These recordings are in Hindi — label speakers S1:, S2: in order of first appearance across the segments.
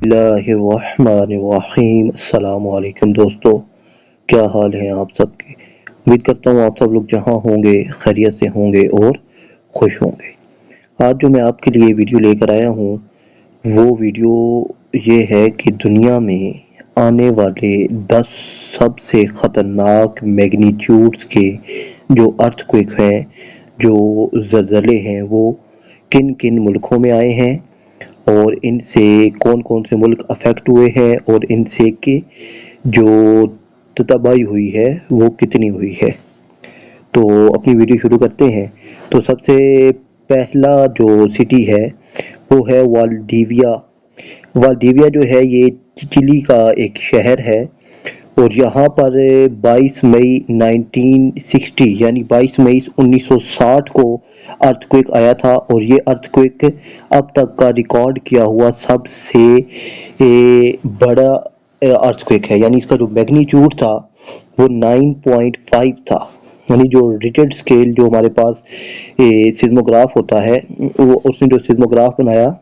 S1: बिस्मिल्लाहिर्रहमानिर्रहीम। अस्सलाम वालेकुम दोस्तों, क्या हाल है आप सबके। उम्मीद करता हूँ आप सब लोग जहाँ होंगे खैरियत से होंगे और खुश होंगे। आज जो मैं आपके लिए वीडियो लेकर आया हूँ वो वीडियो ये है कि दुनिया में आने वाले 10 सबसे ख़तरनाक मैग्नीट्यूड्स के जो अर्थक्वेक हैं, जो ज़लज़ले हैं, वो किन किन मुल्कों में आए हैं और इनसे कौन कौन से मुल्क अफेक्ट हुए हैं और इनसे के जो तबाही हुई है वो कितनी हुई है। तो अपनी वीडियो शुरू करते हैं। तो सबसे पहला जो सिटी है वो है वाल्डिविया। वाल्डिविया जो है ये चिली का एक शहर है और यहाँ पर 22 मई 1960 यानी 22 मई 1960 को अर्थक्वेक आया था और ये अर्थक्वेक अब तक का रिकॉर्ड किया हुआ सबसे बड़ा अर्थक्वेक है। यानी इसका जो मैग्नीट्यूड था वो 9.5 था। यानी जो रिचर्ड स्केल जो हमारे पास सिस्मोग्राफ होता है, वो उसने जो सिस्मोग्राफ बनाया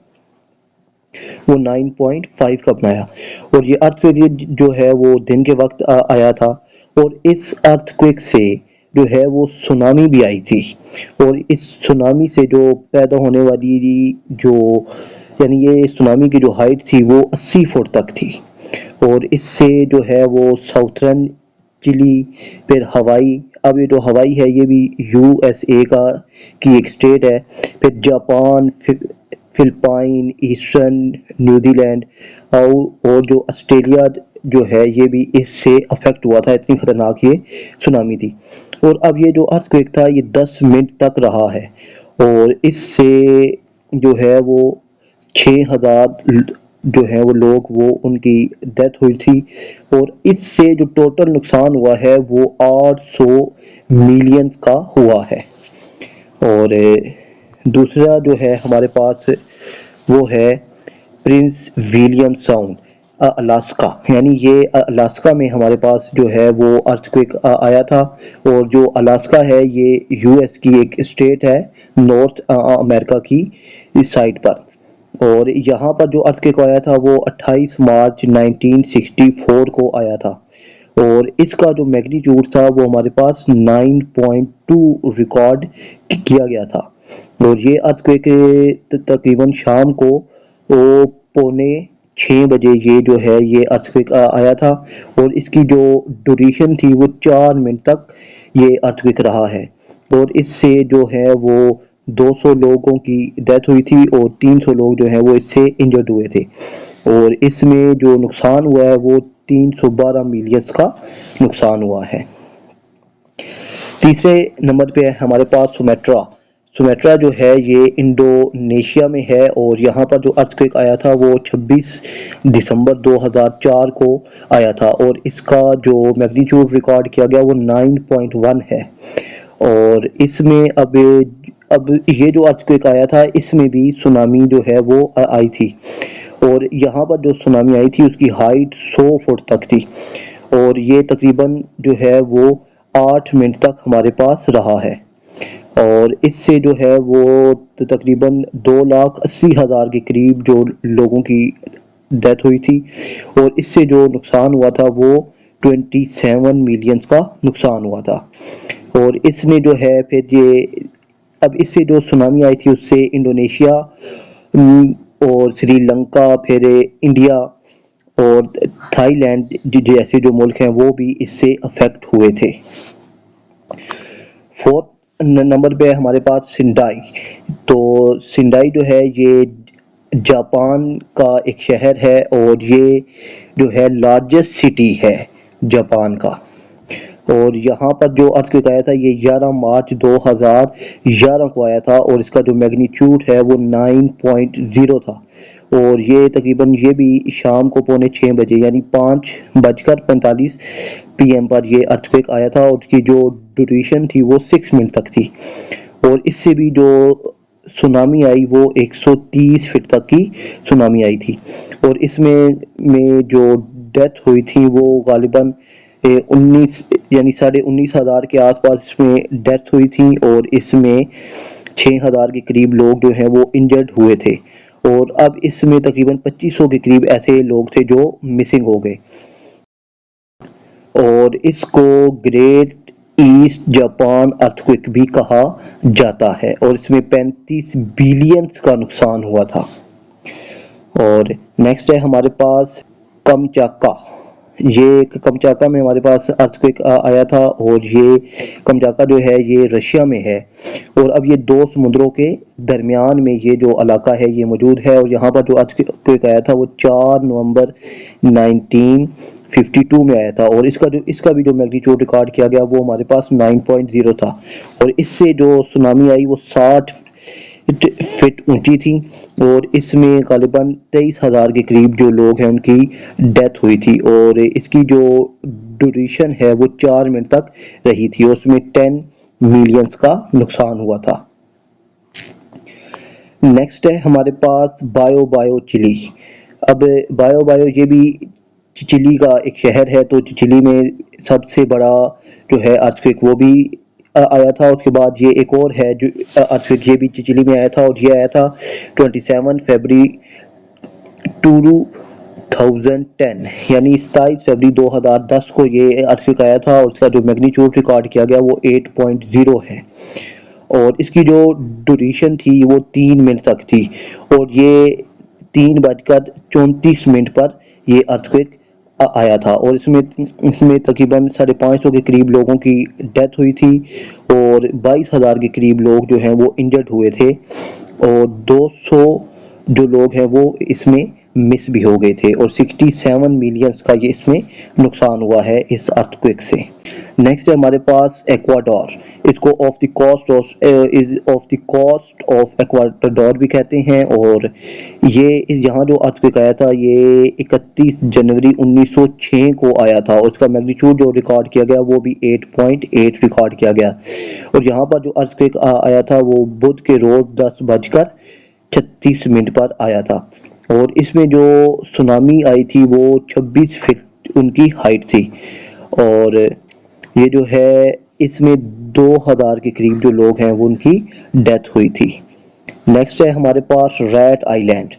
S1: वो 9.5 का बनाया। और ये अर्थक्वेक जो है वो दिन के वक्त आया था और इस अर्थक्वेक से जो है वो सुनामी भी आई थी। और इस सुनामी से जो पैदा होने वाली जो यानी ये सुनामी की जो हाइट थी वो 80 फुट तक थी। और इससे जो है वो साउथर्न चिली, फिर हवाई, अब ये जो हवाई है ये भी यूएसए का की एक स्टेट है, फिर जापान, फिर फिलिपाइन, ईस्टर्न न्यूजीलैंड और जो ऑस्ट्रेलिया जो है ये भी इससे अफेक्ट हुआ था। इतनी खतरनाक ये सुनामी थी। और अब ये जो अर्थक्वेक था ये 10 मिनट तक रहा है और इससे जो है वो 6000 जो है वो लोग वो उनकी डेथ हुई थी। और इससे जो टोटल नुकसान हुआ है वो 800 मिलियन का हुआ है। और दूसरा जो है हमारे पास वो है प्रिंस विलियम साउंड, अलास्का। यानी ये अलास्का में हमारे पास जो है वो अर्थक्वेक आया था। और जो अलास्का है ये यूएस की एक स्टेट है, नॉर्थ अमेरिका की इस साइड पर। और यहाँ पर जो अर्थक्वेक आया था वो 28 मार्च 1964 को आया था और इसका जो मैग्नीट्यूड था वो हमारे पास 9.2 रिकॉर्ड किया गया था। और ये अर्थक्वेक तकरीबन शाम को वो 5:45 बजे ये जो है ये अर्थक्वेक आया था और इसकी जो ड्यूरेशन थी वो 4 मिनट तक ये अर्थक्वेक रहा है। और इससे जो है वो 200 लोगों की डेथ हुई थी और 300 लोग जो है वो इससे इंजर्ड हुए थे। और इसमें जो नुकसान हुआ है वो 312 मिलियन का नुकसान हुआ है। तीसरे नंबर पे है हमारे पास सुमेट्रा। सुमेट्रा जो है ये इंडोनेशिया में है और यहाँ पर जो अर्थक्वेक आया था वो 26 दिसंबर 2004 को आया था और इसका जो मैग्नीट्यूड रिकॉर्ड किया गया वो 9.1 है। और इसमें अब ये जो अर्थक्वेक आया था इसमें भी सुनामी जो है वो आई थी। और यहाँ पर जो सुनामी आई थी उसकी हाइट 100 फुट तक थी और ये तकरीबन जो है वो 8 मिनट तक हमारे पास रहा है। और इससे जो है वो तकरीबन 2,80,000 के करीब जो लोगों की डेथ हुई थी और इससे जो नुकसान हुआ था वो 27 मिलियन का नुकसान हुआ था। और इसने जो है फिर ये अब इससे जो सुनामी आई थी उससे इंडोनेशिया और श्रीलंका, फिर इंडिया और थाईलैंड जैसे जो मुल्क हैं वो भी इससे अफेक्ट हुए थे। फोर्थ नंबर पे हमारे पास सिंडाई। तो सिंडाई जो है ये जापान का एक शहर है और ये जो है लार्जेस्ट सिटी है जापान का। और यहाँ पर जो अर्थक्वेक आया था ये 11 मार्च 2011 को आया था और इसका जो मैग्नीट्यूड है वो 9.0 था। और ये तकरीबन ये भी शाम को 5:45 यानी 5:45 PM पर ये अर्थक्वेक आया था और उसकी जो ड्यूरेशन थी वो 6 मिनट तक थी। और इससे भी जो सुनामी आई वो 130 फीट तक की सुनामी आई थी। और इसमें जो डेथ हुई थी वो गालिबन 19 यानी 19,500 के आसपास इसमें डेथ हुई थी और इसमें 6,000 के करीब लोग जो हैं वो इंजर्ड हुए थे। और अब इसमें तकरीबन 2500 के करीब ऐसे लोग थे जो मिसिंग हो गए। और इसको ग्रेट ईस्ट जापान अर्थक्वेक भी कहा जाता है और इसमें 35 बिलियंस का नुकसान हुआ था। और नेक्स्ट है हमारे पास कमचाका। ये कमचाका में हमारे पास अर्थक्वेक आया था और ये कमचाका जो है ये रशिया में है और अब ये दो समुद्रों के दरमियान में ये जो इलाका है ये मौजूद है। और यहाँ पर जो अर्थक्वेक आया था वो 4 नवंबर 1952 में आया था और इसका भी जो मैग्नीट्यूड रिकॉर्ड किया गया वो हमारे पास 9.0 था। और इससे जो सुनामी आई वो 60 फीट ऊंची थी और इसमें गालिबन 23,000 के करीब जो लोग हैं उनकी डेथ हुई थी और इसकी जो ड्यूरेशन है वो 4 मिनट तक रही थी और उसमें 10 मिलियंस का नुकसान हुआ था। नेक्स्ट है हमारे पास बायो चिली। अब बायो ये भी चिली का एक शहर है, तो चिली में सबसे बड़ा जो है अर्थक्वेक वो भी आया था। उसके बाद ये एक और है जो अर्थक्वेक ये भी चिली में आया था और ये आया था 27 फरवरी 2010 यानी 27 फरवरी 2010 को ये अर्थक्वेक आया था और उसका जो मैग्नीट्यूड रिकॉर्ड किया गया वो 8.0 है और इसकी जो ड्यूरेशन थी वो 3 मिनट तक थी और ये 3:34 पर ये अर्थक्वेक आया था और इसमें तकरीबन 550 के करीब लोगों की डेथ हुई थी और 22,000 के करीब लोग जो हैं वो इंजर्ड हुए थे और 200 जो लोग हैं वो इसमें मिस भी हो गए थे और 67 मिलियंस का ये इसमें नुकसान हुआ है इस अर्थक्वेक से। नेक्स्ट है हमारे पास एक्वाडोर। इसको off the coast of Ecuador भी कहते हैं और ये यहाँ जो अर्थक्वेक आया था ये 31 जनवरी 1906 को आया था और उसका मैग्नीट्यूड जो रिकॉर्ड किया गया वो भी 8.8 रिकॉर्ड किया गया और यहाँ पर जो अर्थक्वेक आया था वो बुध के रोज 10:36 पर आया था और इसमें जो सुनामी आई थी वो 26 फीट उनकी हाइट थी और ये जो है इसमें 2000 के करीब जो लोग हैं वो उनकी डेथ हुई थी। नेक्स्ट है हमारे पास रैट आइलैंड।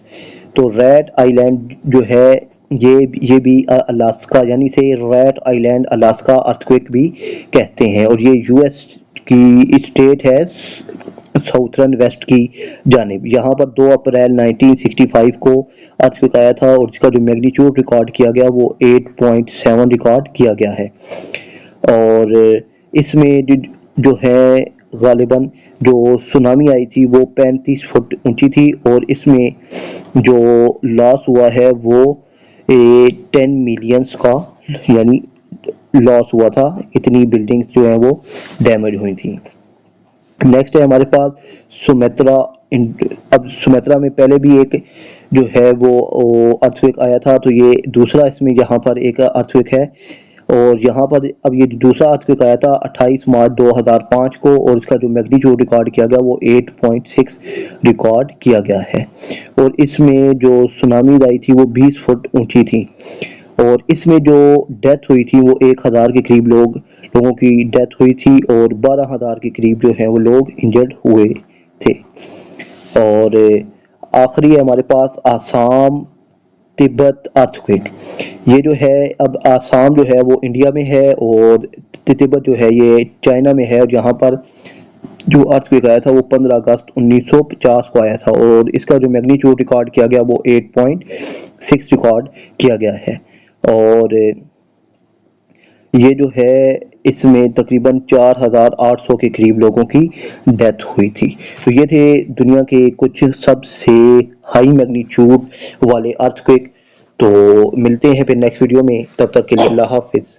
S1: तो रैट आइलैंड जो है ये भी अलास्का यानी से रैट आइलैंड अलास्का अर्थक्वेक भी कहते हैं और ये यूएस की स्टेट है साउथर्न वेस्ट की जानिब। यहाँ पर 2 अप्रैल 1965 को अर्थक्वेक आया था और इसका जो मैग्नीट्यूड रिकॉर्ड किया गया वो 8.7 रिकॉर्ड किया गया है और इसमें जो है गालिबन जो सुनामी आई थी वो 35 फुट ऊंची थी और इसमें जो लॉस हुआ है वो 10 मिलियंस का यानी लॉस हुआ था। इतनी बिल्डिंग्स जो हैं वो डैमेज हुई थी। नेक्स्ट है हमारे पास सुमेत्रा। अब सुमेत्रा में पहले भी एक जो है वो अर्थक्वेक आया था तो ये दूसरा इसमें यहाँ पर एक अर्थक्वेक है और यहाँ पर अब ये दूसरा अर्थक्वेक आया था 28 मार्च 2005 को और इसका जो मैग्नीट्यूड रिकॉर्ड किया गया वो 8.6 रिकॉर्ड किया गया है और इसमें जो सुनामी आई थी वो 20 फुट ऊंची थी और इसमें जो डेथ हुई थी वो 1000 के करीब लोगों की डेथ हुई थी और 12,000 के करीब जो है वो लोग इंजर्ड हुए थे। और आखिरी है हमारे पास आसाम तिब्बत अर्थक्वेक। ये जो है अब आसाम जो है वो इंडिया में है और तिब्बत जो है ये चाइना में है और यहाँ पर जो अर्थक्वेक आया था वो 15 अगस्त 1950 को आया था और इसका जो मैग्नीट्यूड रिकॉर्ड किया गया वो 8.6 रिकॉर्ड किया गया है और ये जो है इसमें तकरीबन 4,800 के करीब लोगों की डेथ हुई थी। तो ये थे दुनिया के कुछ सबसे हाई मैग्नीट्यूड वाले अर्थक्वेक। तो मिलते हैं फिर नेक्स्ट वीडियो में, तब तक के लिए अल्लाह हाफिज।